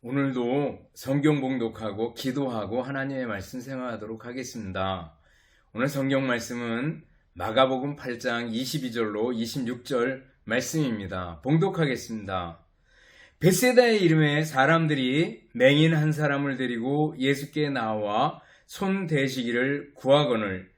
오늘도 성경 봉독하고 기도하고 하나님의 말씀 생활하도록 하겠습니다. 오늘 성경 말씀은 마가복음 8장 22절로 26절 말씀입니다. 봉독하겠습니다. 벳세다의 이름에 사람들이 맹인 한 사람을 데리고 예수께 나와 손 대시기를 구하거늘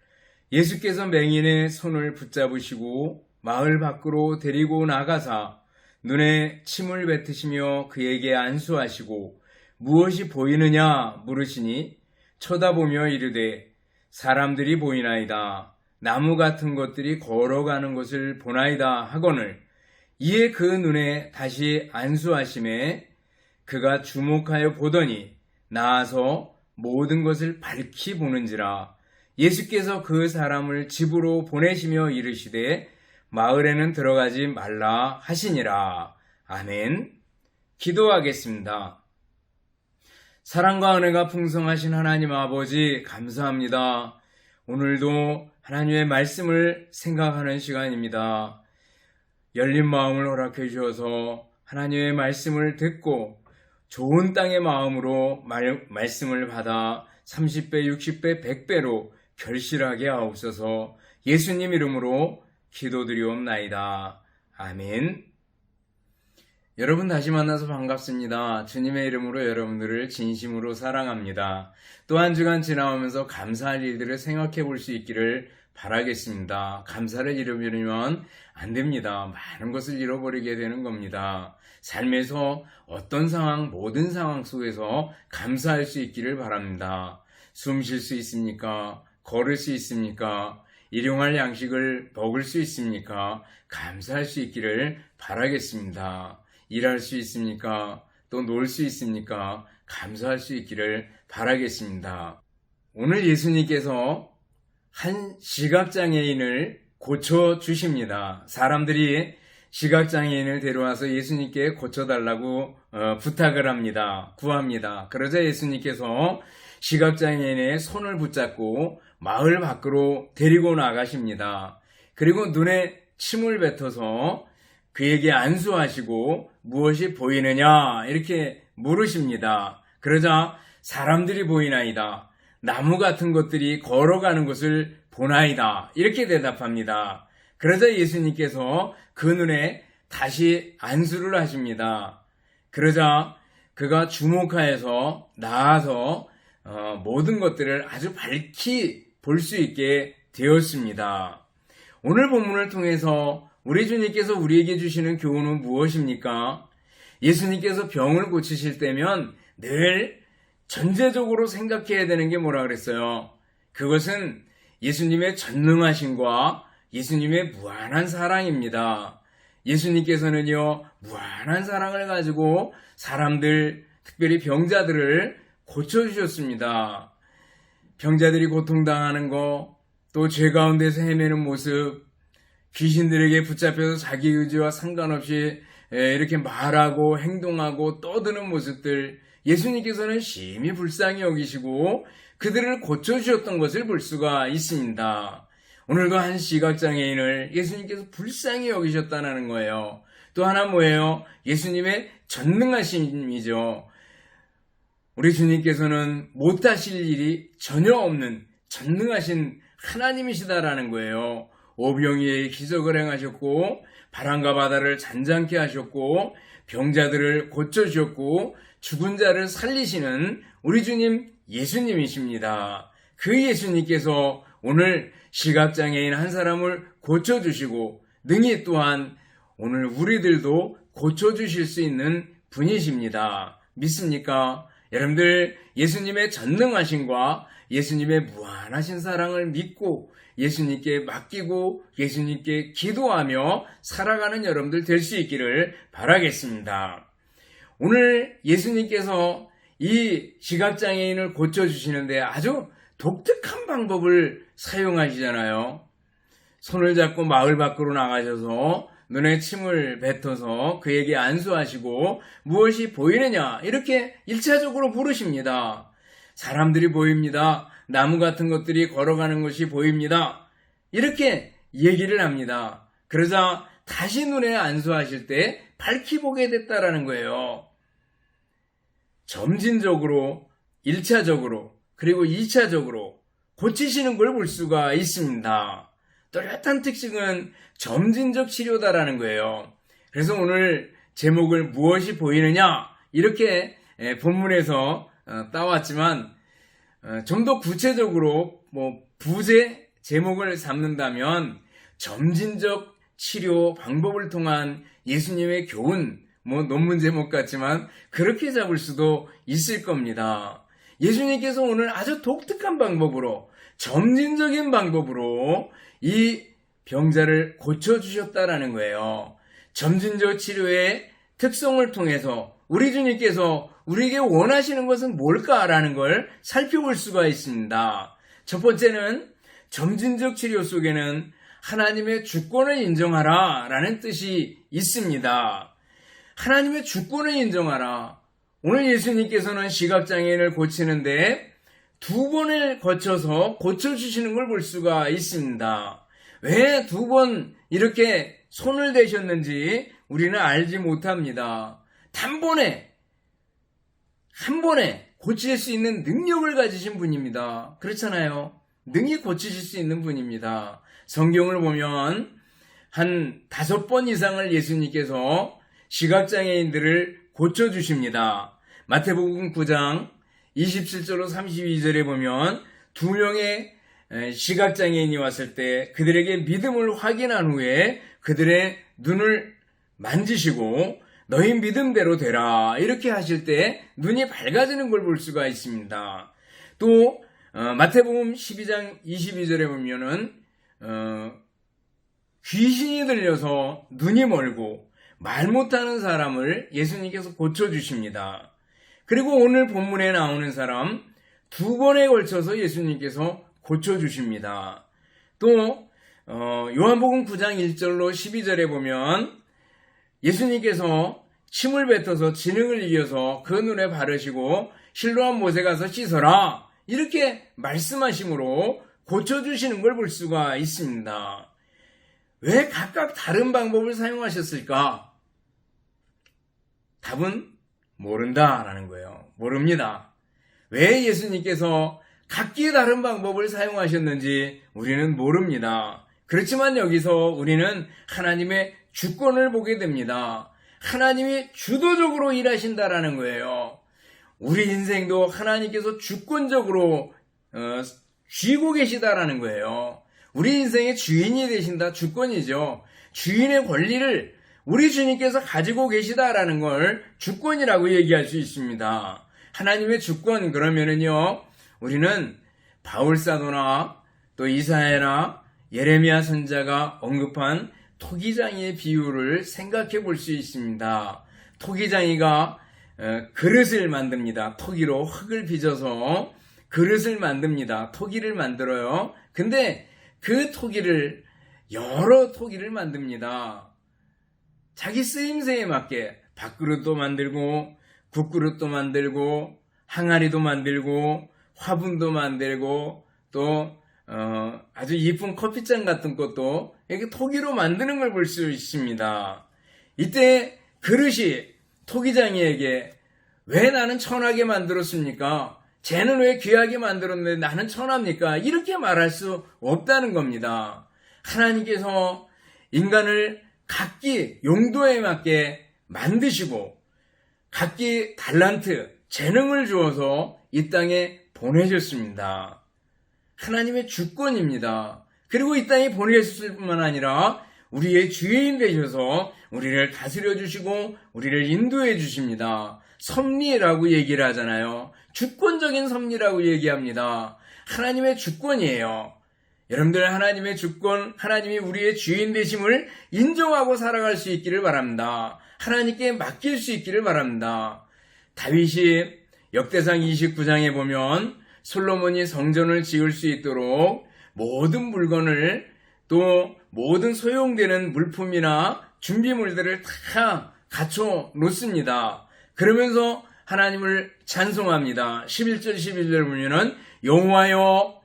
예수께서 맹인의 손을 붙잡으시고 마을 밖으로 데리고 나가사 눈에 침을 뱉으시며 그에게 안수하시고 무엇이 보이느냐 물으시니 쳐다보며 이르되 사람들이 보이나이다. 나무 같은 것들이 걸어가는 것을 보나이다 하거늘 이에 그 눈에 다시 안수하심에 그가 주목하여 보더니 나아서 모든 것을 밝히 보는지라. 예수께서 그 사람을 집으로 보내시며 이르시되 마을에는 들어가지 말라 하시니라. 아멘. 기도하겠습니다. 사랑과 은혜가 풍성하신 하나님 아버지 감사합니다. 오늘도 하나님의 말씀을 생각하는 시간입니다. 열린 마음을 허락해 주셔서 하나님의 말씀을 듣고 좋은 땅의 마음으로 말씀을 받아 30배, 60배, 100배로 결실하게 하옵소서. 예수님 이름으로 기도드리옵나이다. 아멘. 여러분 다시 만나서 반갑습니다. 주님의 이름으로 여러분들을 진심으로 사랑합니다. 또 한 주간 지나오면서 감사할 일들을 생각해 볼 수 있기를 바라겠습니다. 감사를 잃어버리면 안 됩니다. 많은 것을 잃어버리게 되는 겁니다. 삶에서 어떤 상황, 모든 상황 속에서 감사할 수 있기를 바랍니다. 숨 쉴 수 있습니까? 걸을 수 있습니까? 일용할 양식을 먹을 수 있습니까? 감사할 수 있기를 바라겠습니다. 일할 수 있습니까? 또 놀 수 있습니까? 감사할 수 있기를 바라겠습니다. 오늘 예수님께서 한 시각장애인을 고쳐주십니다. 사람들이 시각장애인을 데려와서 예수님께 고쳐달라고 부탁을 합니다. 구합니다. 그러자 예수님께서 시각장애인의 손을 붙잡고 마을 밖으로 데리고 나가십니다. 그리고 눈에 침을 뱉어서 그에게 안수하시고 무엇이 보이느냐 이렇게 물으십니다. 그러자 사람들이 보이나이다. 나무 같은 것들이 걸어가는 것을 보나이다. 이렇게 대답합니다. 그러자 예수님께서 그 눈에 다시 안수를 하십니다. 그러자 그가 주목하여서 나아서 모든 것들을 아주 밝히 볼 수 있게 되었습니다. 오늘 본문을 통해서 우리 주님께서 우리에게 주시는 교훈은 무엇입니까? 예수님께서 병을 고치실 때면 늘 전제적으로 생각해야 되는 게 뭐라 그랬어요? 그것은 예수님의 전능하심과 예수님의 무한한 사랑입니다. 예수님께서는요, 무한한 사랑을 가지고 사람들, 특별히 병자들을 고쳐주셨습니다. 병자들이 고통당하는 거, 또 죄 가운데서 헤매는 모습, 귀신들에게 붙잡혀서 자기 의지와 상관없이 이렇게 말하고 행동하고 떠드는 모습들, 예수님께서는 심히 불쌍히 여기시고 그들을 고쳐주셨던 것을 볼 수가 있습니다. 오늘도 한 시각장애인을 예수님께서 불쌍히 여기셨다는 거예요. 또 하나 뭐예요? 예수님의 전능하심이죠. 우리 주님께서는 못하실 일이 전혀 없는 전능하신 하나님이시다라는 거예요. 오병이의 기적을 행하셨고 바람과 바다를 잔잔케 하셨고 병자들을 고쳐주셨고 죽은 자를 살리시는 우리 주님 예수님이십니다. 그 예수님께서 오늘 시각장애인 한 사람을 고쳐주시고 능히 또한 오늘 우리들도 고쳐주실 수 있는 분이십니다. 믿습니까? 여러분들 예수님의 전능하심과 예수님의 무한하신 사랑을 믿고 예수님께 맡기고 예수님께 기도하며 살아가는 여러분들 될 수 있기를 바라겠습니다. 오늘 예수님께서 이 시각장애인을 고쳐주시는데 아주 독특한 방법을 사용하시잖아요. 손을 잡고 마을 밖으로 나가셔서 눈에 침을 뱉어서 그에게 안수하시고 무엇이 보이느냐 이렇게 1차적으로 물으십니다. 사람들이 보입니다. 나무 같은 것들이 걸어가는 것이 보입니다. 이렇게 얘기를 합니다. 그러자 다시 눈에 안수하실 때 밝히 보게 됐다라는 거예요. 점진적으로 1차적으로 그리고 2차적으로 고치시는 걸 볼 수가 있습니다. 뚜렷한 특징은 점진적 치료다라는 거예요. 그래서 오늘 제목을 무엇이 보이느냐 이렇게 본문에서 따왔지만 좀 더 구체적으로 부제 제목을 삼는다면 점진적 치료 방법을 통한 예수님의 교훈, 논문 제목 같지만 그렇게 잡을 수도 있을 겁니다. 예수님께서 오늘 아주 독특한 방법으로 점진적인 방법으로 이 병자를 고쳐주셨다라는 거예요. 점진적 치료의 특성을 통해서 우리 주님께서 우리에게 원하시는 것은 뭘까라는 걸 살펴볼 수가 있습니다. 첫 번째는 점진적 치료 속에는 하나님의 주권을 인정하라 라는 뜻이 있습니다. 하나님의 주권을 인정하라. 오늘 예수님께서는 시각장애인을 고치는데 2번을 거쳐서 고쳐주시는 걸 볼 수가 있습니다. 왜 2번 이렇게 손을 대셨는지 우리는 알지 못합니다. 단번에 한 번에 고칠 수 있는 능력을 가지신 분입니다. 그렇잖아요. 능히 고치실 수 있는 분입니다. 성경을 보면 한 5번 이상을 예수님께서 시각장애인들을 고쳐주십니다. 마태복음 9장 27절로 32절에 보면 2명의 시각장애인이 왔을 때 그들에게 믿음을 확인한 후에 그들의 눈을 만지시고 너희 믿음대로 되라 이렇게 하실 때 눈이 밝아지는 걸 볼 수가 있습니다. 또 마태복음 12장 22절에 보면은 귀신이 들려서 눈이 멀고 말 못하는 사람을 예수님께서 고쳐주십니다. 그리고 오늘 본문에 나오는 사람 2번에 걸쳐서 예수님께서 고쳐주십니다. 또 요한복음 9장 1절로 12절에 보면 예수님께서 침을 뱉어서 진흙을 이겨서 그 눈에 바르시고 실로암 못에 가서 씻어라 이렇게 말씀하심으로 고쳐주시는 걸 볼 수가 있습니다. 왜 각각 다른 방법을 사용하셨을까? 답은 모른다라는 거예요. 모릅니다. 왜 예수님께서 각기 다른 방법을 사용하셨는지 우리는 모릅니다. 그렇지만 여기서 우리는 하나님의 주권을 보게 됩니다. 하나님이 주도적으로 일하신다라는 거예요. 우리 인생도 하나님께서 주권적으로 쥐고 계시다라는 거예요. 우리 인생의 주인이 되신다, 주권이죠. 주인의 권리를 우리 주님께서 가지고 계시다라는 걸 주권이라고 얘기할 수 있습니다. 하나님의 주권 그러면은요, 우리는 바울 사도나 또 이사야나 예레미야 선지자가 언급한 토기장이의 비유를 생각해 볼 수 있습니다. 토기장이가 그릇을 만듭니다. 토기로 흙을 빚어서 그릇을 만듭니다. 토기를 만들어요. 근데 그 토기를 여러 토기를 만듭니다. 자기 쓰임새에 맞게 밥그릇도 만들고 국그릇도 만들고 항아리도 만들고 화분도 만들고 또 아주 이쁜 커피잔 같은 것도 이렇게 토기로 만드는 걸 볼 수 있습니다. 이때 그릇이 토기장이에게 왜 나는 천하게 만들었습니까? 쟤는 왜 귀하게 만들었는데 나는 천합니까? 이렇게 말할 수 없다는 겁니다. 하나님께서 인간을 각기 용도에 맞게 만드시고 각기 달란트, 재능을 주어서 이 땅에 보내셨습니다. 하나님의 주권입니다. 그리고 이 땅에 보내셨을 뿐만 아니라 우리의 주인 되셔서 우리를 다스려 주시고 우리를 인도해 주십니다. 섭리라고 얘기를 하잖아요. 주권적인 섭리라고 얘기합니다. 하나님의 주권이에요. 여러분들 하나님의 주권, 하나님이 우리의 주인 되심을 인정하고 살아갈 수 있기를 바랍니다. 하나님께 맡길 수 있기를 바랍니다. 다윗이 역대상 29장에 보면 솔로몬이 성전을 지을 수 있도록 모든 물건을 또 모든 소용되는 물품이나 준비물들을 다 갖춰 놓습니다. 그러면서 하나님을 찬송합니다. 11절 12절 보면은 여호와여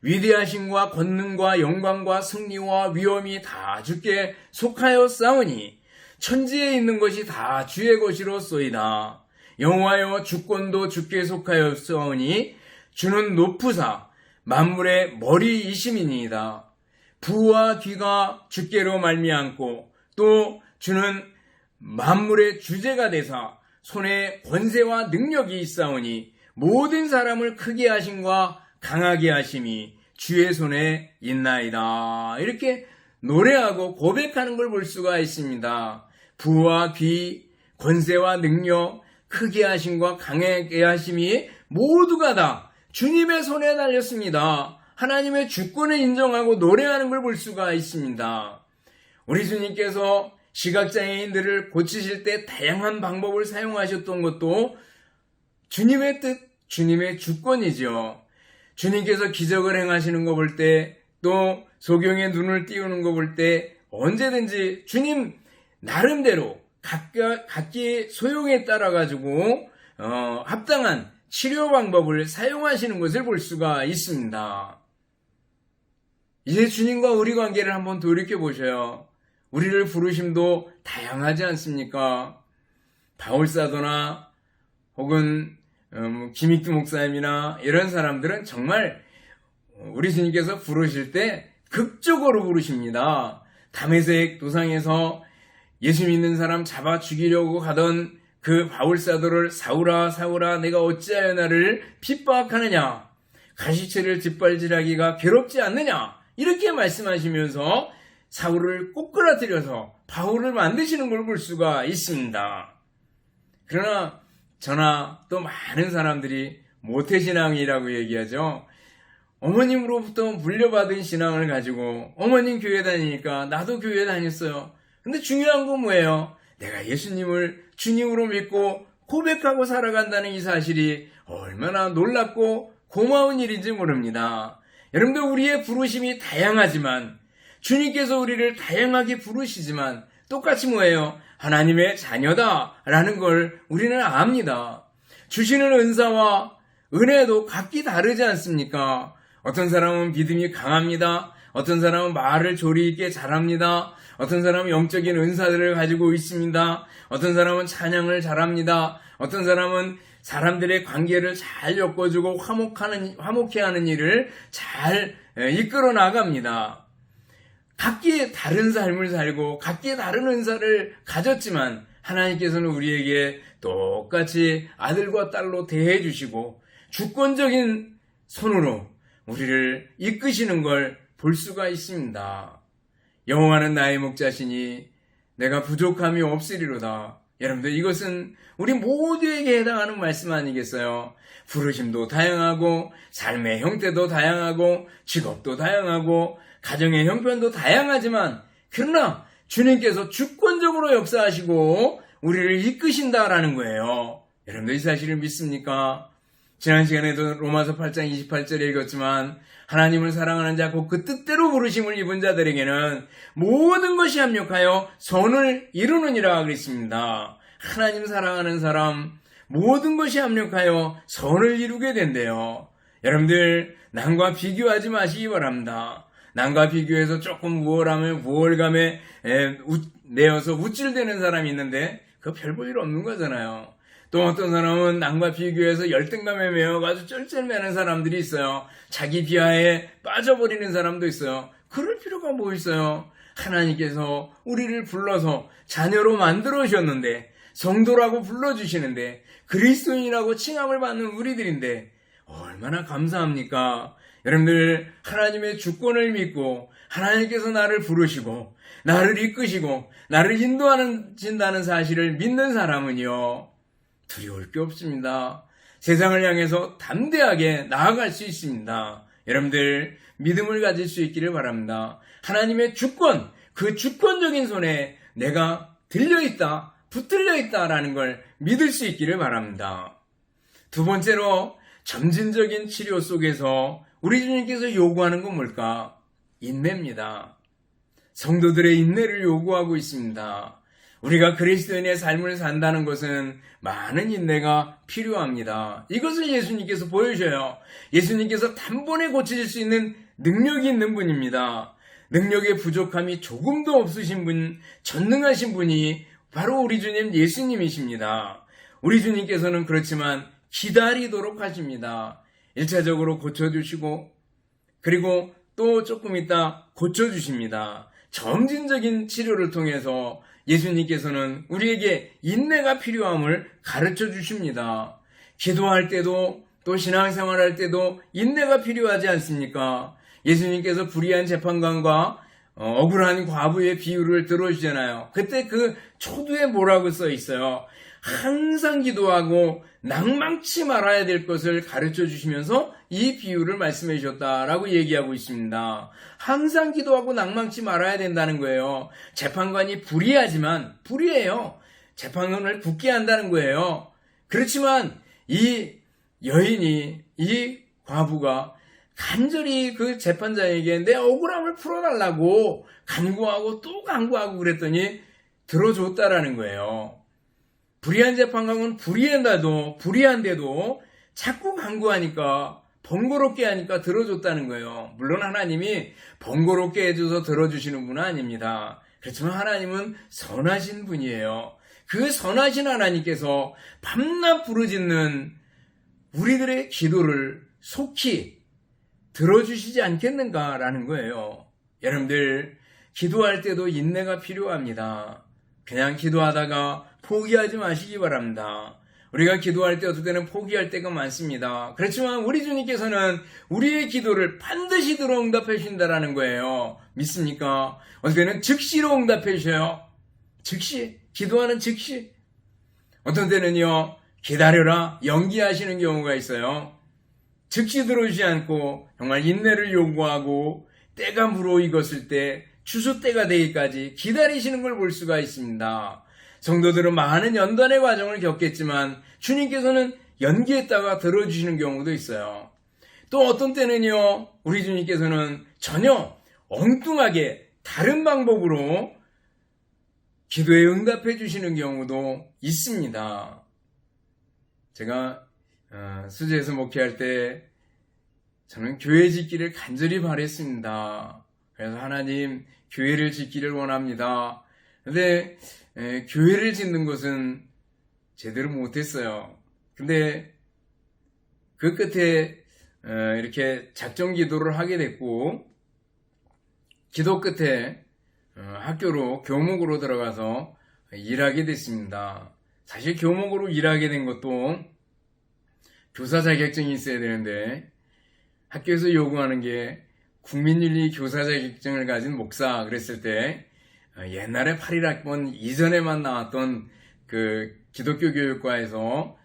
위대하심과 권능과 영광과 승리와 위엄이 다 주께 속하여 싸우니 천지에 있는 것이 다 주의 것이로소이다. 여호와여 주권도 주께 속하였사오니 주는 높으사 만물의 머리이심이니이다. 부와 귀가 주께로 말미암고 또 주는 만물의 주제가 되사 손에 권세와 능력이 있사오니 모든 사람을 크게 하심과 강하게 하심이 주의 손에 있나이다. 이렇게 노래하고 고백하는 걸 볼 수가 있습니다. 부와 귀, 권세와 능력, 크게 하심과 강하게 하심이 모두가 다 주님의 손에 달렸습니다. 하나님의 주권을 인정하고 노래하는 걸 볼 수가 있습니다. 우리 주님께서 시각장애인들을 고치실 때 다양한 방법을 사용하셨던 것도 주님의 뜻, 주님의 주권이죠. 주님께서 기적을 행하시는 거 볼 때, 또 소경의 눈을 띄우는 거 볼 때 언제든지 주님 나름대로 각기 소용에 따라 가지고 합당한 치료 방법을 사용하시는 것을 볼 수가 있습니다. 이제 주님과 우리 관계를 한번 돌이켜 보셔요. 우리를 부르심도 다양하지 않습니까? 바울사도나 혹은 김익두 목사님이나 이런 사람들은 정말 우리 주님께서 부르실 때 극적으로 부르십니다. 다메섹 도상에서 예수 믿는 사람 잡아 죽이려고 가던 그 바울사도를 사울아 사울아 내가 어찌하여 나를 핍박하느냐, 가시체를 짓밟으라기가 괴롭지 않느냐, 이렇게 말씀하시면서 사울을 꼬꾸라뜨려서 바울을 만드시는 걸 볼 수가 있습니다. 그러나 저나 또 많은 사람들이 모태신앙이라고 얘기하죠. 어머님으로부터 물려받은 신앙을 가지고 어머님 교회 다니니까 나도 교회 다녔어요. 근데 중요한 건 뭐예요? 내가 예수님을 주님으로 믿고 고백하고 살아간다는 이 사실이 얼마나 놀랍고 고마운 일인지 모릅니다. 여러분들, 우리의 부르심이 다양하지만 주님께서 우리를 다양하게 부르시지만 똑같이 뭐예요? 하나님의 자녀다라는 걸 우리는 압니다. 주시는 은사와 은혜도 각기 다르지 않습니까? 어떤 사람은 믿음이 강합니다. 어떤 사람은 말을 조리 있게 잘합니다. 어떤 사람은 영적인 은사들을 가지고 있습니다. 어떤 사람은 찬양을 잘합니다. 어떤 사람은 사람들의 관계를 잘 엮어주고 화목해 하는 일을 잘 이끌어 나갑니다. 각기 다른 삶을 살고 각기 다른 은사를 가졌지만 하나님께서는 우리에게 똑같이 아들과 딸로 대해 주시고 주권적인 손으로 우리를 이끄시는 걸 볼 수가 있습니다. 여호와는 나의 목자시니 내가 부족함이 없으리로다. 여러분들, 이것은 우리 모두에게 해당하는 말씀 아니겠어요? 부르심도 다양하고 삶의 형태도 다양하고 직업도 다양하고 가정의 형편도 다양하지만 그러나 주님께서 주권적으로 역사하시고 우리를 이끄신다라는 거예요. 여러분들, 이 사실을 믿습니까? 지난 시간에도 로마서 8장 28절에 읽었지만 하나님을 사랑하는 자 곧 그 뜻대로 부르심을 입은 자들에게는 모든 것이 합력하여 선을 이루느니라 그랬습니다. 하나님 사랑하는 사람, 모든 것이 합력하여 선을 이루게 된대요. 여러분들, 남과 비교하지 마시기 바랍니다. 남과 비교해서 조금 우월하면 우월감에 내어서 우쭐대는 사람이 있는데 그거 별 볼 일 없는 거잖아요. 또 어떤 사람은 남과 비교해서 열등감에 매여가지고 쩔쩔매는 사람들이 있어요. 자기 비하에 빠져버리는 사람도 있어요. 그럴 필요가 뭐 있어요? 하나님께서 우리를 불러서 자녀로 만들어 주셨는데, 성도라고 불러주시는데, 그리스도인이라고 칭함을 받는 우리들인데 얼마나 감사합니까? 여러분들, 하나님의 주권을 믿고 하나님께서 나를 부르시고 나를 이끄시고 나를 인도하신다는 사실을 믿는 사람은요, 두려울 게 없습니다. 세상을 향해서 담대하게 나아갈 수 있습니다. 여러분들, 믿음을 가질 수 있기를 바랍니다. 하나님의 주권, 그 주권적인 손에 내가 들려있다, 붙들려 있다라는 걸 믿을 수 있기를 바랍니다. 두 번째로, 점진적인 치료 속에서 우리 주님께서 요구하는 건 뭘까? 인내입니다. 성도들의 인내를 요구하고 있습니다. 우리가 그리스도인의 삶을 산다는 것은 많은 인내가 필요합니다. 이것을 예수님께서 보여줘요. 예수님께서 단번에 고쳐질 수 있는 능력이 있는 분입니다. 능력의 부족함이 조금도 없으신 분, 전능하신 분이 바로 우리 주님 예수님이십니다. 우리 주님께서는 그렇지만 기다리도록 하십니다. 1차적으로 고쳐주시고 그리고 또 조금 있다 고쳐주십니다. 점진적인 치료를 통해서 예수님께서는 우리에게 인내가 필요함을 가르쳐 주십니다. 기도할 때도 또 신앙생활 할 때도 인내가 필요하지 않습니까? 예수님께서 불의한 재판관과 억울한 과부의 비유를 들어주잖아요. 그때 그 초두에 뭐라고 써 있어요? 항상 기도하고 낭망치 말아야 될 것을 가르쳐 주시면서 이 비유를 말씀해 주셨다라고 얘기하고 있습니다. 항상 기도하고 낭망치 말아야 된다는 거예요. 재판관이 불의하지만 불의해요. 재판관을 굳게 한다는 거예요. 그렇지만 이 여인이 이 과부가 간절히 그 재판장에게 내 억울함을 풀어달라고 간구하고 또 간구하고 그랬더니 들어줬다라는 거예요. 불의한 재판관은 불의한데도 자꾸 간구하니까 번거롭게 하니까 들어줬다는 거예요. 물론 하나님이 번거롭게 해줘서 들어주시는 분은 아닙니다. 그렇지만 하나님은 선하신 분이에요. 그 선하신 하나님께서 밤낮 부르짖는 우리들의 기도를 속히 들어주시지 않겠는가라는 거예요. 여러분들 기도할 때도 인내가 필요합니다. 그냥 기도하다가 포기하지 마시기 바랍니다. 우리가 기도할 때 어떨 때는 포기할 때가 많습니다. 그렇지만 우리 주님께서는 우리의 기도를 반드시 들어 응답해 주신다라는 거예요. 믿습니까? 어떨 때는 즉시로 응답해 주셔요. 즉시, 기도하는 즉시. 어떤 때는요, 기다려라, 연기하시는 경우가 있어요. 즉시 들어오지 않고 정말 인내를 요구하고 때가 무르익었을 때 추수 때가 되기까지 기다리시는 걸 볼 수가 있습니다. 성도들은 많은 연단의 과정을 겪겠지만 주님께서는 연기했다가 들어주시는 경우도 있어요. 또 어떤 때는요, 우리 주님께서는 전혀 엉뚱하게 다른 방법으로 기도에 응답해 주시는 경우도 있습니다. 제가 수지에서 목회할 때 저는 교회 짓기를 간절히 바랬습니다. 그래서 하나님 교회를 짓기를 원합니다. 근데 교회를 짓는 것은 제대로 못했어요. 근데 그 끝에 이렇게 작정 기도를 하게 됐고 기도 끝에 학교로 교목으로 들어가서 일하게 됐습니다. 사실 교목으로 일하게 된 것도 교사 자격증이 있어야 되는데 학교에서 요구하는 게 국민윤리 교사 자격증을 가진 목사 그랬을 때 옛날에 8.1학번 이전에만 나왔던 그 기독교 교육과에서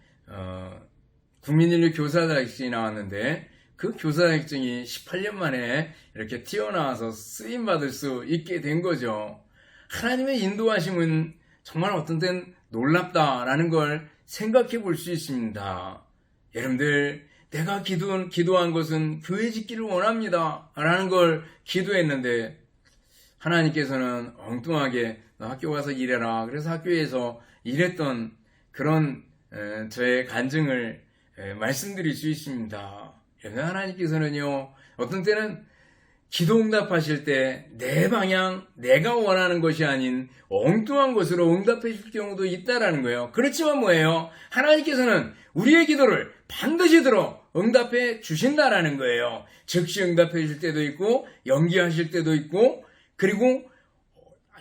국민윤리 교사 자격증이 나왔는데 그 교사 자격증이 18년 만에 이렇게 튀어나와서 쓰임받을 수 있게 된 거죠. 하나님의 인도하심은 정말 어떤 때는 놀랍다라는 걸 생각해 볼 수 있습니다. 여러분들 내가 기도한 것은 교회 짓기를 원합니다 라는 걸 기도했는데 하나님께서는 엉뚱하게 너 학교 가서 일해라. 그래서 학교에서 일했던 그런 저의 간증을 말씀드릴 수 있습니다. 하나님께서는요, 어떤 때는 기도 응답하실 때 내 방향, 내가 원하는 것이 아닌 엉뚱한 것으로 응답해 줄 경우도 있다라는 거예요. 그렇지만 뭐예요? 하나님께서는 우리의 기도를 반드시 들어 응답해 주신다라는 거예요. 즉시 응답해 줄 때도 있고 연기하실 때도 있고 그리고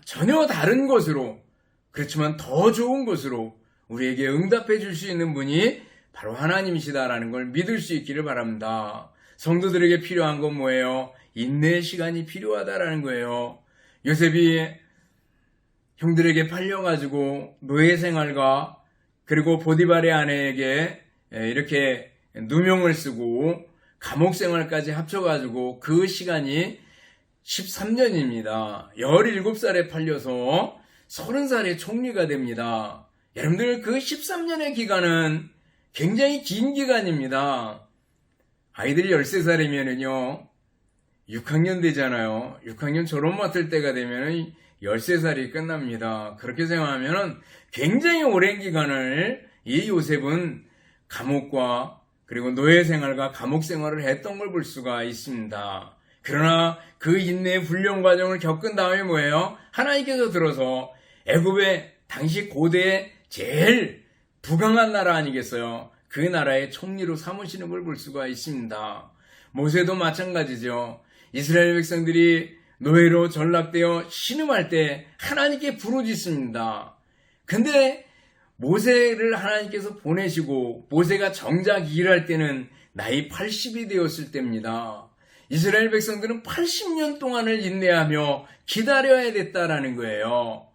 전혀 다른 것으로 그렇지만 더 좋은 것으로 우리에게 응답해 줄 수 있는 분이 바로 하나님이시다라는 걸 믿을 수 있기를 바랍니다. 성도들에게 필요한 건 뭐예요? 인내의 시간이 필요하다라는 거예요. 요셉이 형들에게 팔려가지고 노예 생활과 그리고 보디발의 아내에게 이렇게 누명을 쓰고 감옥 생활까지 합쳐가지고 그 시간이 13년입니다. 17살에 팔려서 30살에 총리가 됩니다. 여러분들 그 13년의 기간은 굉장히 긴 기간입니다. 아이들이 13살이면은요 6학년 되잖아요. 6학년 졸업 맡을 때가 되면은 13살이 끝납니다. 그렇게 생각하면 굉장히 오랜 기간을 이 요셉은 감옥과 그리고 노예 생활과 감옥 생활을 했던 걸 볼 수가 있습니다. 그러나 그 인내의 훈련 과정을 겪은 다음에 뭐예요? 하나님께서 들어서 애굽의 당시 고대의 제일 부강한 나라 아니겠어요? 그 나라의 총리로 삼으시는 걸 볼 수가 있습니다. 모세도 마찬가지죠. 이스라엘 백성들이 노예로 전락되어 신음할 때 하나님께 부르짖습니다. 근데 모세를 하나님께서 보내시고 모세가 정작 일할 때는 나이 80이 되었을 때입니다. 이스라엘 백성들은 80년 동안을 인내하며 기다려야 됐다라는 거예요.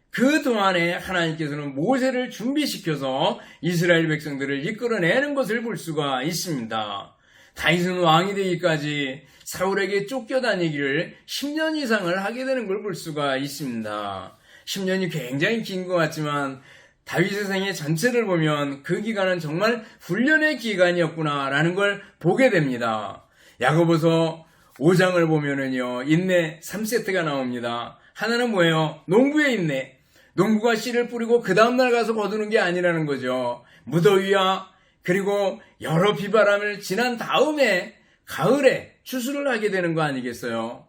그 동안에 하나님께서는 모세를 준비시켜서 이스라엘 백성들을 이끌어내는 것을 볼 수가 있습니다. 다윗은 왕이 되기까지 사울에게 쫓겨다니기를 10년 이상을 하게 되는 걸 볼 수가 있습니다. 10년이 굉장히 긴 것 같지만 다윗의 생애 전체를 보면 그 기간은 정말 훈련의 기간이었구나라는 걸 보게 됩니다. 야고보서 5장을 보면은요, 인내 3세트가 나옵니다. 하나는 뭐예요? 농부의 인내. 농부가 씨를 뿌리고 그 다음날 가서 거두는 게 아니라는 거죠. 무더위와 그리고 여러 비바람을 지난 다음에 가을에 추수를 하게 되는 거 아니겠어요?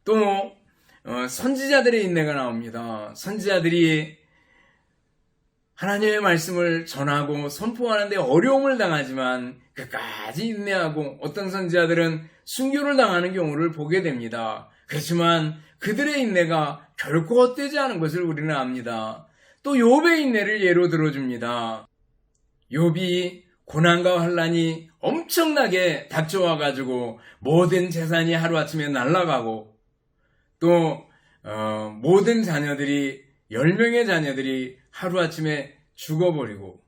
또 선지자들의 인내가 나옵니다. 선지자들이 하나님의 말씀을 전하고 선포하는데 어려움을 당하지만 끝까지 인내하고 어떤 선지자들은 순교를 당하는 경우를 보게 됩니다. 그렇지만 그들의 인내가 결코 헛되지 않은 것을 우리는 압니다. 또 욥의 인내를 예로 들어줍니다. 욥이 고난과 환난이 엄청나게 닥쳐와가지고 모든 재산이 하루아침에 날아가고 또 모든 자녀들이 10명의 자녀들이 하루아침에 죽어버리고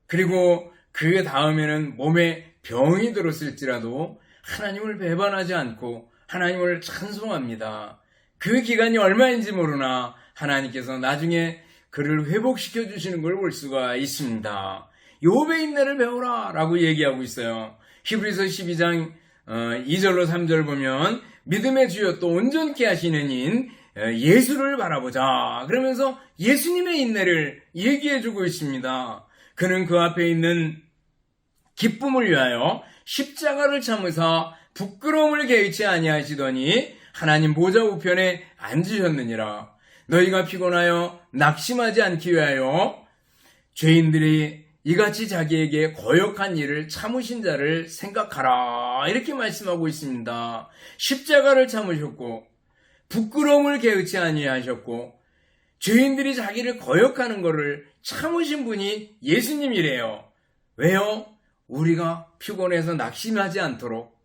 그리고 그 다음에는 몸에 병이 들었을지라도 하나님을 배반하지 않고 하나님을 찬송합니다. 그 기간이 얼마인지 모르나 하나님께서 나중에 그를 회복시켜 주시는 걸 볼 수가 있습니다. 욥의 인내를 배우라 라고 얘기하고 있어요. 히브리서 12장 2절로 3절 보면 믿음의 주여 또 온전케 하시는 인 예수를 바라보자. 그러면서 예수님의 인내를 얘기해주고 있습니다. 그는 그 앞에 있는 기쁨을 위하여 십자가를 참으사 부끄러움을 개의치 아니하시더니 하나님 보좌 우편에 앉으셨느니라. 너희가 피곤하여 낙심하지 않기 위하여 죄인들이 이같이 자기에게 거역한 일을 참으신 자를 생각하라. 이렇게 말씀하고 있습니다. 십자가를 참으셨고 부끄러움을 개의치 아니하셨고 죄인들이 자기를 거역하는 것을 참으신 분이 예수님이래요. 왜요? 우리가 피곤해서 낙심하지 않도록,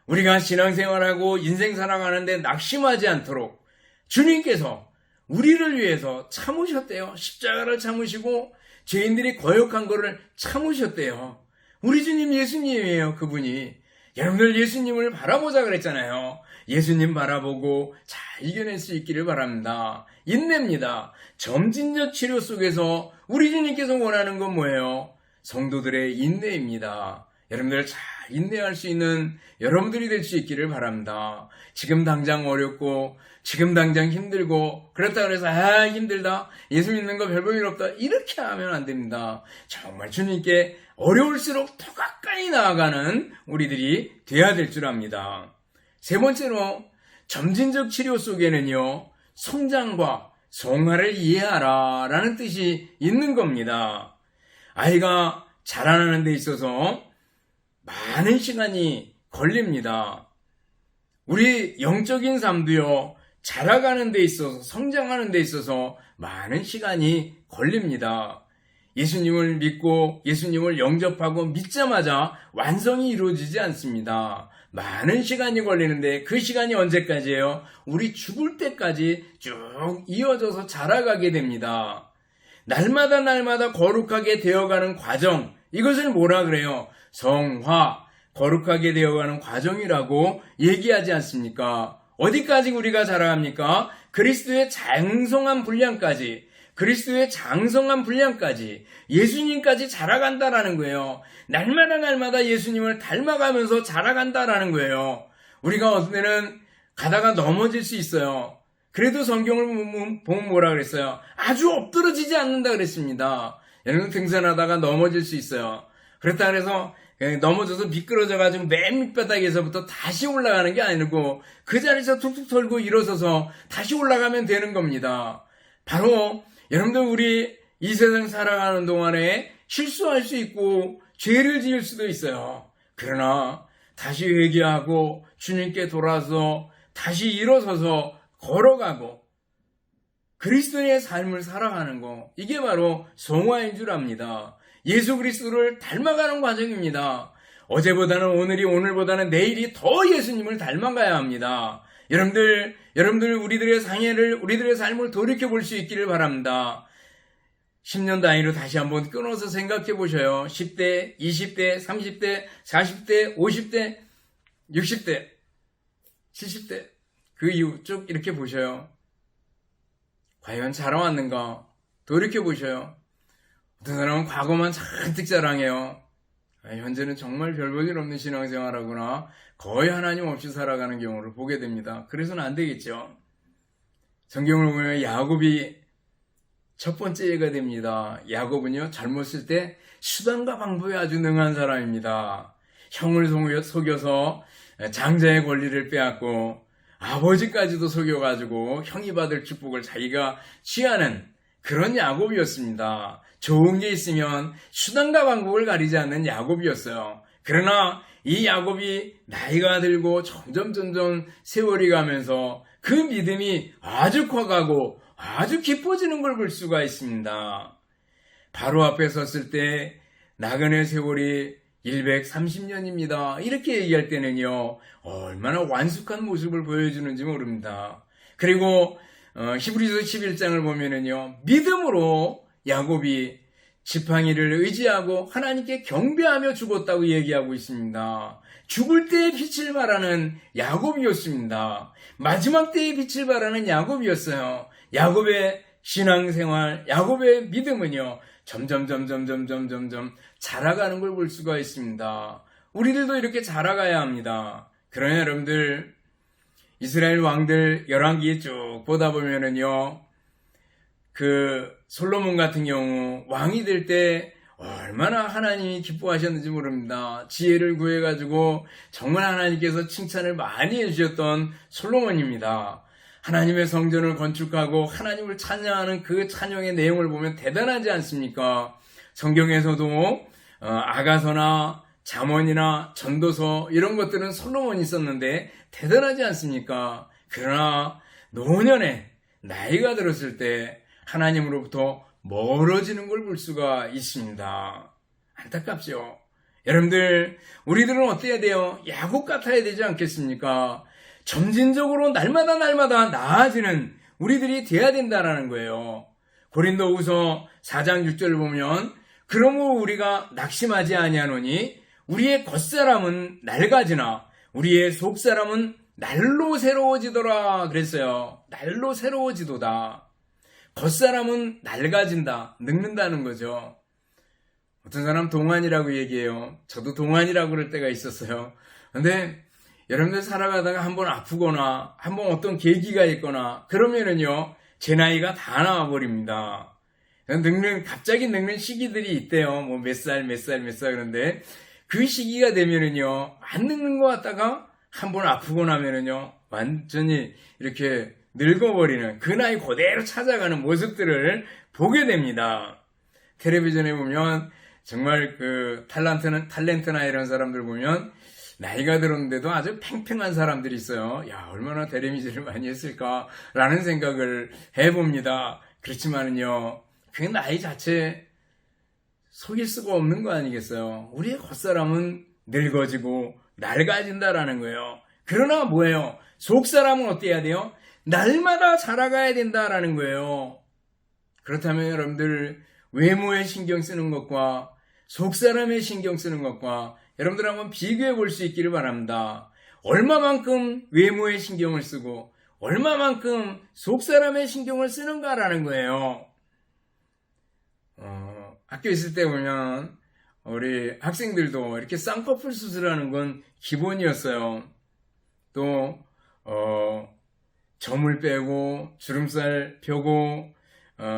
우리가 신앙생활하고 인생 살아가는데 낙심하지 않도록 주님께서 우리를 위해서 참으셨대요. 십자가를 참으시고 죄인들이 거역한 것을 참으셨대요. 우리 주님 예수님이에요. 그분이. 여러분들 예수님을 바라보자 그랬잖아요. 예수님 바라보고 잘 이겨낼 수 있기를 바랍니다. 인내입니다. 점진적 치료 속에서 우리 주님께서 원하는 건 뭐예요? 성도들의 인내입니다. 여러분들 잘 인내할 수 있는 여러분들이 될 수 있기를 바랍니다. 지금 당장 어렵고 지금 당장 힘들고 그렇다 그래서 힘들다, 예수 믿는 거 별 볼일 없다, 이렇게 하면 안 됩니다. 정말 주님께 어려울수록 더 가까이 나아가는 우리들이 돼야 될 줄 압니다. 세 번째로 점진적 치료 속에는요, 성장과 성화를 이해하라 라는 뜻이 있는 겁니다. 아이가 자라나는 데 있어서 많은 시간이 걸립니다. 우리 영적인 삶도요, 자라가는 데 있어서, 성장하는 데 있어서 많은 시간이 걸립니다. 예수님을 믿고 예수님을 영접하고 믿자마자 완성이 이루어지지 않습니다. 많은 시간이 걸리는데 그 시간이 언제까지예요? 우리 죽을 때까지 쭉 이어져서 자라가게 됩니다. 날마다 거룩하게 되어가는 과정, 이것을 뭐라 그래요? 성화, 거룩하게 되어가는 과정이라고 얘기하지 않습니까? 어디까지 우리가 자라갑니까? 그리스도의 장성한 분량까지, 그리스도의 장성한 분량까지, 예수님까지 자라간다라는 거예요. 날마다 예수님을 닮아가면서 자라간다라는 거예요. 우리가 어떤 때는 가다가 넘어질 수 있어요. 그래도 성경을 보면 뭐라 그랬어요? 아주 엎드러지지 않는다 그랬습니다. 여러분 등산하다가 넘어질 수 있어요. 그렇다 그래서 넘어져서 미끄러져가지고 맨 밑바닥에서부터 다시 올라가는 게 아니고 그 자리에서 툭툭 털고 일어서서 다시 올라가면 되는 겁니다. 바로 여러분들 우리 이 세상 살아가는 동안에 실수할 수 있고 죄를 지을 수도 있어요. 그러나 다시 회개하고 주님께 돌아서 다시 일어서서 걸어가고 그리스도의 삶을 살아가는 거, 이게 바로 성화인 줄 압니다. 예수 그리스도를 닮아가는 과정입니다. 어제보다는 오늘이, 오늘보다는 내일이 더 예수님을 닮아가야 합니다. 여러분들 우리들의 우리들의 삶을 돌이켜볼 수 있기를 바랍니다. 10년 단위로 다시 한번 끊어서 생각해 보셔요. 10대, 20대, 30대, 40대, 50대, 60대, 70대, 그 이후 쭉 이렇게 보셔요. 과연 자라왔는가? 돌이켜보셔요. 어떤 사람은 과거만 잔뜩 자랑해요. 현재는 정말 별 볼 일 없는 신앙생활하구나. 거의 하나님 없이 살아가는 경우를 보게 됩니다. 그래서는 안 되겠죠. 성경을 보면 야곱이 첫 번째 예가 됩니다. 야곱은요, 젊었을 때 수단과 방법에 아주 능한 사람입니다. 형을 속여서 장자의 권리를 빼앗고 아버지까지도 속여가지고 형이 받을 축복을 자기가 취하는 그런 야곱이었습니다. 좋은 게 있으면 수단과 방법을 가리지 않는 야곱이었어요. 그러나 이 야곱이 나이가 들고 점점 세월이 가면서 그 믿음이 아주 커가고 아주 깊어지는 걸 볼 수가 있습니다. 바로 앞에 섰을 때 나그네 세월이 130년입니다. 이렇게 얘기할 때는요, 얼마나 완숙한 모습을 보여주는지 모릅니다. 그리고 히브리서 11장을 보면은요, 믿음으로 야곱이 지팡이를 의지하고 하나님께 경배하며 죽었다고 얘기하고 있습니다. 죽을 때의 빛을 발하는 야곱이었습니다. 마지막 때의 빛을 발하는 야곱이었어요. 야곱의 신앙생활, 야곱의 믿음은요, 점점 자라가는 걸 볼 수가 있습니다. 우리들도 이렇게 자라가야 합니다. 그러나 여러분들, 이스라엘 왕들 열왕기에 쭉 보다 보면은요, 그 솔로몬 같은 경우 왕이 될 때 얼마나 하나님이 기뻐하셨는지 모릅니다. 지혜를 구해가지고 정말 하나님께서 칭찬을 많이 해주셨던 솔로몬입니다. 하나님의 성전을 건축하고 하나님을 찬양하는 그 찬양의 내용을 보면 대단하지 않습니까? 성경에서도 아가서나 잠언이나 전도서 이런 것들은 솔로몬이 썼는데 대단하지 않습니까? 그러나 노년에 나이가 들었을 때 하나님으로부터 멀어지는 걸 볼 수가 있습니다. 안타깝죠? 여러분들, 우리들은 어때야 돼요? 야곱 같아야 되지 않겠습니까? 점진적으로 날마다 나아지는 우리들이 돼야 된다라는 거예요. 고린도후서 4장 6절을 보면 그러므로 우리가 낙심하지 아니하노니 우리의 겉사람은 낡아지나 우리의 속사람은 날로 새로워지더라 그랬어요. 날로 새로워지도다. 겉사람은 낡아진다, 늙는다는 거죠. 어떤 사람 동안이라고 얘기해요. 저도 동안이라고 그럴 때가 있었어요. 근데 여러분들 살아가다가 한번 아프거나 한번 어떤 계기가 있거나 그러면은요, 제 나이가 다 나와버립니다. 갑자기 늙는 시기들이 있대요. 뭐 몇 살 그런데 그 시기가 되면은요, 안 늙는 것 같다가 한번 아프고 나면은요, 완전히 이렇게 늙어버리는 그 나이 그대로 찾아가는 모습들을 보게 됩니다. 텔레비전에 보면 정말 그 탤런트나 이런 사람들 보면 나이가 들었는데도 아주 팽팽한 사람들이 있어요. 야, 얼마나 대리미질을 많이 했을까라는 생각을 해봅니다. 그렇지만은요, 그 나이 자체 속일 수가 없는 거 아니겠어요? 우리의 겉사람은 늙어지고 낡아진다라는 거예요. 그러나 뭐예요? 속사람은 어때야 돼요? 날마다 자라가야 된다라는 거예요. 그렇다면 여러분들, 외모에 신경 쓰는 것과 속사람에 신경 쓰는 것과 여러분들 한번 비교해 볼 수 있기를 바랍니다. 얼마만큼 외모에 신경을 쓰고 얼마만큼 속사람에 신경을 쓰는가라는 거예요. 학교 있을 때 보면 우리 학생들도 이렇게 쌍꺼풀 수술하는 건 기본이었어요. 또 점을 빼고 주름살 펴고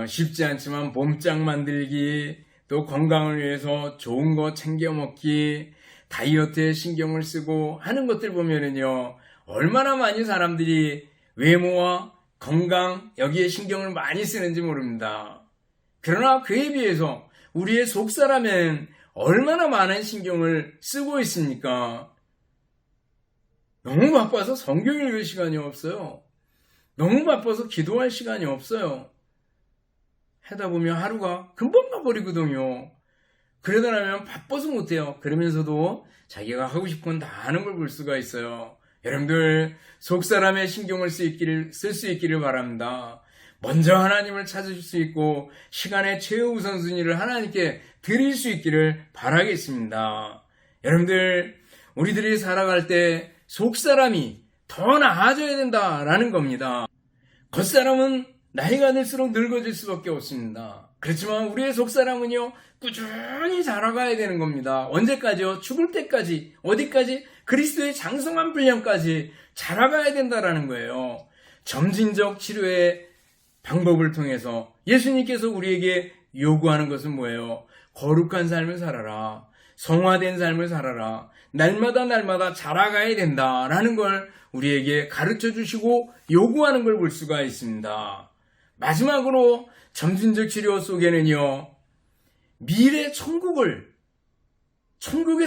쉽지 않지만 몸짱 만들기, 또 건강을 위해서 좋은 거 챙겨 먹기, 다이어트에 신경을 쓰고 하는 것들 보면은요, 얼마나 많이 사람들이 외모와 건강 여기에 신경을 많이 쓰는지 모릅니다. 그러나 그에 비해서 우리의 속사람은 얼마나 많은 신경을 쓰고 있습니까? 너무 바빠서 성경 읽을 시간이 없어요. 너무 바빠서 기도할 시간이 없어요. 하다 보면 하루가 금방 가버리거든요. 그러다 나면 바빠서 못해요. 그러면서도 자기가 하고 싶은 건 다 하는 걸 볼 수가 있어요. 여러분들 속사람의 신경을 쓸 수 있기를 바랍니다. 먼저 하나님을 찾으실 수 있고 시간의 최우선순위를 하나님께 드릴 수 있기를 바라겠습니다. 여러분들 우리들이 살아갈 때 속사람이 더 나아져야 된다라는 겁니다. 겉사람은 나이가 들수록 늙어질 수밖에 없습니다. 그렇지만 우리의 속사람은요 꾸준히 자라가야 되는 겁니다. 언제까지요? 죽을 때까지. 어디까지? 그리스도의 장성한 분량까지 자라가야 된다라는 거예요. 점진적 치료의 방법을 통해서 예수님께서 우리에게 요구하는 것은 뭐예요? 거룩한 삶을 살아라. 성화된 삶을 살아라. 날마다 자라가야 된다라는 걸 우리에게 가르쳐 주시고 요구하는 걸 볼 수가 있습니다. 마지막으로 점진적 치료 속에는요, 미래 천국의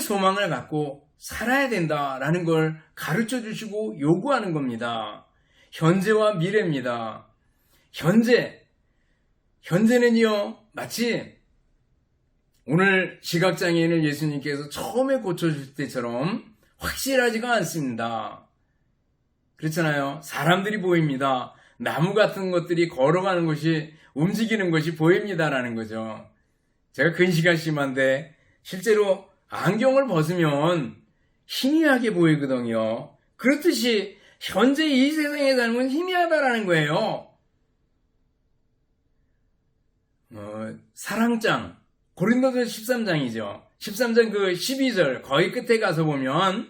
소망을 갖고 살아야 된다라는 걸 가르쳐 주시고 요구하는 겁니다. 현재와 미래입니다. 현재는요, 마치 오늘 시각장애인을 예수님께서 처음에 고쳐주실 때처럼 확실하지가 않습니다. 그렇잖아요. 사람들이 보입니다. 나무 같은 것들이 걸어가는 것이, 움직이는 것이 보입니다라는 거죠. 제가 근시가 심한데 실제로 안경을 벗으면 희미하게 보이거든요. 그렇듯이 현재 이 세상의 삶은 희미하다라는 거예요. 사랑장, 고린도서 13장이죠. 13장 그 12절 거의 끝에 가서 보면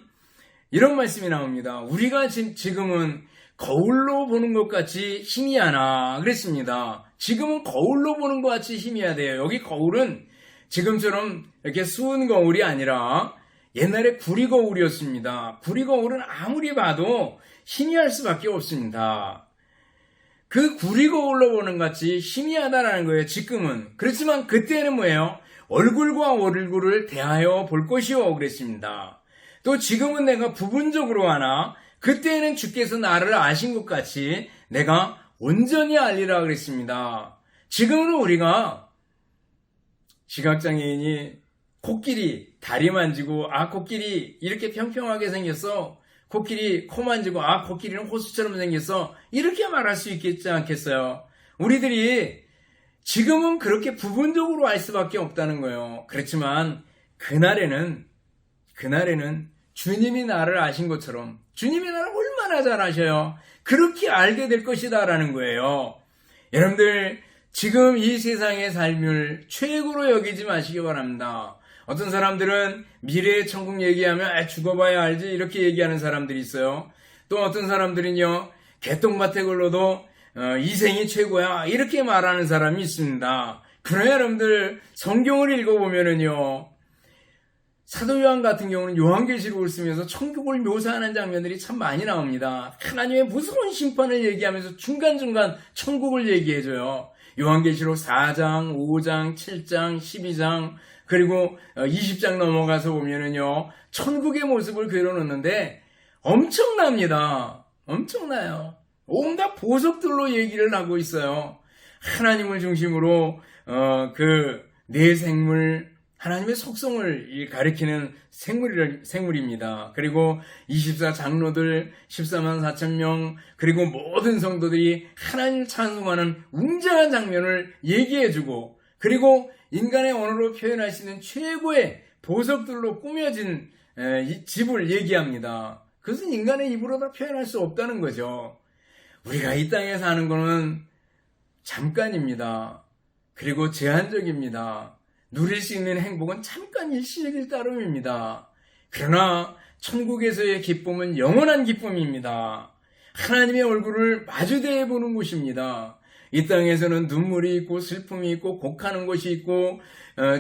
이런 말씀이 나옵니다. 우리가 지금은 거울로 보는 것 같이 희미하나 그랬습니다. 지금은 거울로 보는 것 같이 희미하대요. 여기 거울은 지금처럼 이렇게 수은 거울이 아니라 옛날에 구리 거울이었습니다. 구리 거울은 아무리 봐도 희미할 수밖에 없습니다. 그 구리 거울로 보는 것 같이 희미하다라는 거예요. 지금은. 그렇지만 그때는 뭐예요? 얼굴과 얼굴을 대하여 볼 것이요 그랬습니다. 또 지금은 내가 부분적으로 하나 그때는 주께서 나를 아신 것 같이 내가 온전히 알리라 그랬습니다. 지금은 우리가 시각장애인이 코끼리 다리 만지고 코끼리 이렇게 평평하게 생겼어. 코끼리 코 만지고 코끼리는 호수처럼 생겼어. 이렇게 말할 수 있겠지 않겠어요? 우리들이 지금은 그렇게 부분적으로 알 수밖에 없다는 거예요. 그렇지만 그날에는 주님이 나를 아신 것처럼 주님이 나를 얼마나 잘 아셔요. 그렇게 알게 될 것이다라는 거예요. 여러분들 지금 이 세상의 삶을 최고로 여기지 마시기 바랍니다. 어떤 사람들은 미래의 천국 얘기하면 죽어봐야 알지 이렇게 얘기하는 사람들이 있어요. 또 어떤 사람들은요 개똥밭에 걸러도 이생이 최고야 이렇게 말하는 사람이 있습니다. 그러나 여러분들 성경을 읽어보면은요 사도 요한 같은 경우는 요한계시록을 쓰면서 천국을 묘사하는 장면들이 참 많이 나옵니다. 하나님의 무서운 심판을 얘기하면서 중간중간 천국을 얘기해줘요. 요한계시록 4장, 5장, 7장, 12장 그리고 20장 넘어가서 보면은요 천국의 모습을 그려놓는데 엄청납니다. 엄청나요. 온갖 보석들로 얘기를 하고 있어요. 하나님을 중심으로 내 생물 하나님의 속성을 가리키는 생물입니다. 그리고 24장로들 14만 4천 명 그리고 모든 성도들이 하나님을 찬송하는 웅장한 장면을 얘기해주고 그리고 인간의 언어로 표현할 수 있는 최고의 보석들로 꾸며진 이 집을 얘기합니다. 그것은 인간의 입으로 다 표현할 수 없다는 거죠. 우리가 이 땅에 사는 거는 잠깐입니다. 그리고 제한적입니다. 누릴 수 있는 행복은 잠깐 일시적일 따름입니다. 그러나 천국에서의 기쁨은 영원한 기쁨입니다. 하나님의 얼굴을 마주대해 보는 곳입니다. 이 땅에서는 눈물이 있고 슬픔이 있고 곡하는 것이 있고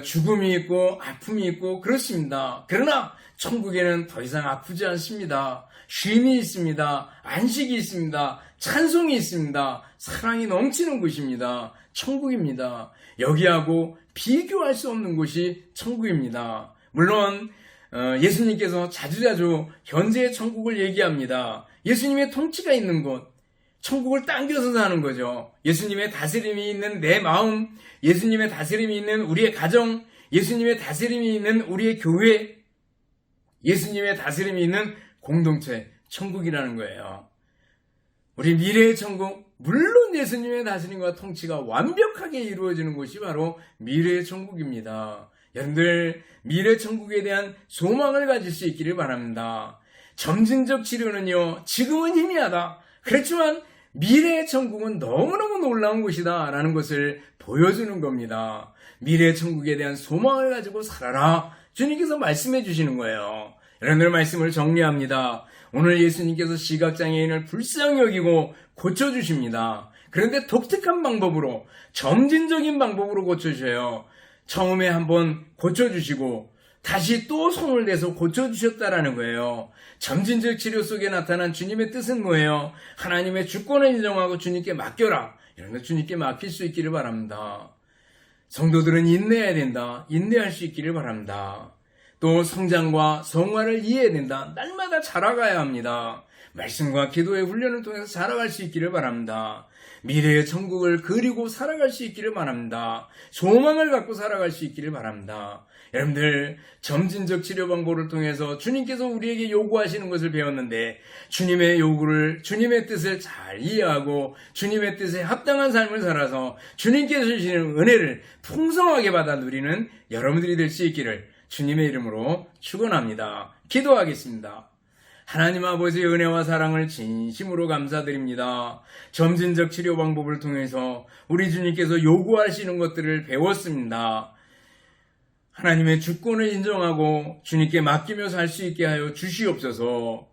죽음이 있고 아픔이 있고 그렇습니다. 그러나 천국에는 더 이상 아프지 않습니다. 쉼이 있습니다. 안식이 있습니다. 찬송이 있습니다. 사랑이 넘치는 곳입니다. 천국입니다. 여기하고 비교할 수 없는 곳이 천국입니다. 물론 예수님께서 자주자주 현재의 천국을 얘기합니다. 예수님의 통치가 있는 곳, 천국을 당겨서 사는 거죠. 예수님의 다스림이 있는 내 마음, 예수님의 다스림이 있는 우리의 가정, 예수님의 다스림이 있는 우리의 교회, 예수님의 다스림이 있는 공동체, 천국이라는 거예요. 우리 미래의 천국, 물론 예수님의 다스림과 통치가 완벽하게 이루어지는 곳이 바로 미래의 천국입니다. 여러분들 미래 천국에 대한 소망을 가질 수 있기를 바랍니다. 점진적 치료는요, 지금은 희미하다. 그렇지만 미래의 천국은 너무너무 놀라운 곳이다 라는 것을 보여주는 겁니다. 미래의 천국에 대한 소망을 가지고 살아라. 주님께서 말씀해 주시는 거예요. 여러분들 말씀을 정리합니다. 오늘 예수님께서 시각장애인을 불쌍히 여기고 고쳐주십니다. 그런데 독특한 방법으로, 점진적인 방법으로 고쳐주셔요. 처음에 한번 고쳐주시고 다시 또 손을 대서 고쳐주셨다라는 거예요. 점진적 치료 속에 나타난 주님의 뜻은 뭐예요? 하나님의 주권을 인정하고 주님께 맡겨라. 이런 거 주님께 맡길 수 있기를 바랍니다. 성도들은 인내해야 된다. 인내할 수 있기를 바랍니다. 또 성장과 성화를 이해해야 된다. 날마다 자라가야 합니다. 말씀과 기도의 훈련을 통해서 자라갈 수 있기를 바랍니다. 미래의 천국을 그리고 살아갈 수 있기를 바랍니다. 소망을 갖고 살아갈 수 있기를 바랍니다. 여러분들 점진적 치료 방법을 통해서 주님께서 우리에게 요구하시는 것을 배웠는데 주님의 요구를, 주님의 뜻을 잘 이해하고 주님의 뜻에 합당한 삶을 살아서 주님께서 주시는 은혜를 풍성하게 받아 누리는 여러분들이 될 수 있기를 주님의 이름으로 축원합니다. 기도하겠습니다. 하나님 아버지의 은혜와 사랑을 진심으로 감사드립니다. 점진적 치료 방법을 통해서 우리 주님께서 요구하시는 것들을 배웠습니다. 하나님의 주권을 인정하고 주님께 맡기며 살 수 있게 하여 주시옵소서.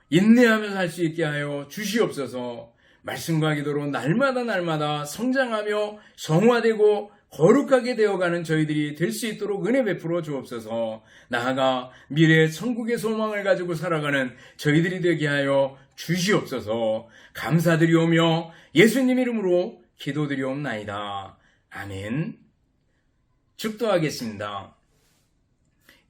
인내하며 살 수 있게 하여 주시옵소서. 말씀과 기도로 날마다 성장하며 성화되고 거룩하게 되어가는 저희들이 될 수 있도록 은혜 베풀어 주옵소서. 나아가 미래의 천국의 소망을 가지고 살아가는 저희들이 되게 하여 주시옵소서. 감사드리오며 예수님 이름으로 기도드리옵나이다. 아멘. 축도하겠습니다.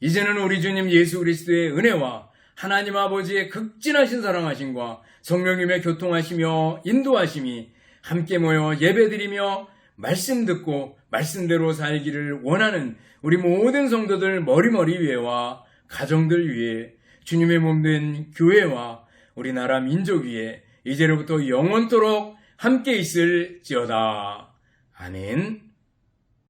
이제는 우리 주님 예수 그리스도의 은혜와 하나님 아버지의 극진하신 사랑하심과 성령님의 교통하시며 인도하심이 함께 모여 예배드리며 말씀 듣고 말씀대로 살기를 원하는 우리 모든 성도들 머리머리 위에와 가정들 위에 주님의 몸된 교회와 우리나라 민족 위에 이제로부터 영원토록 함께 있을지어다. 아멘.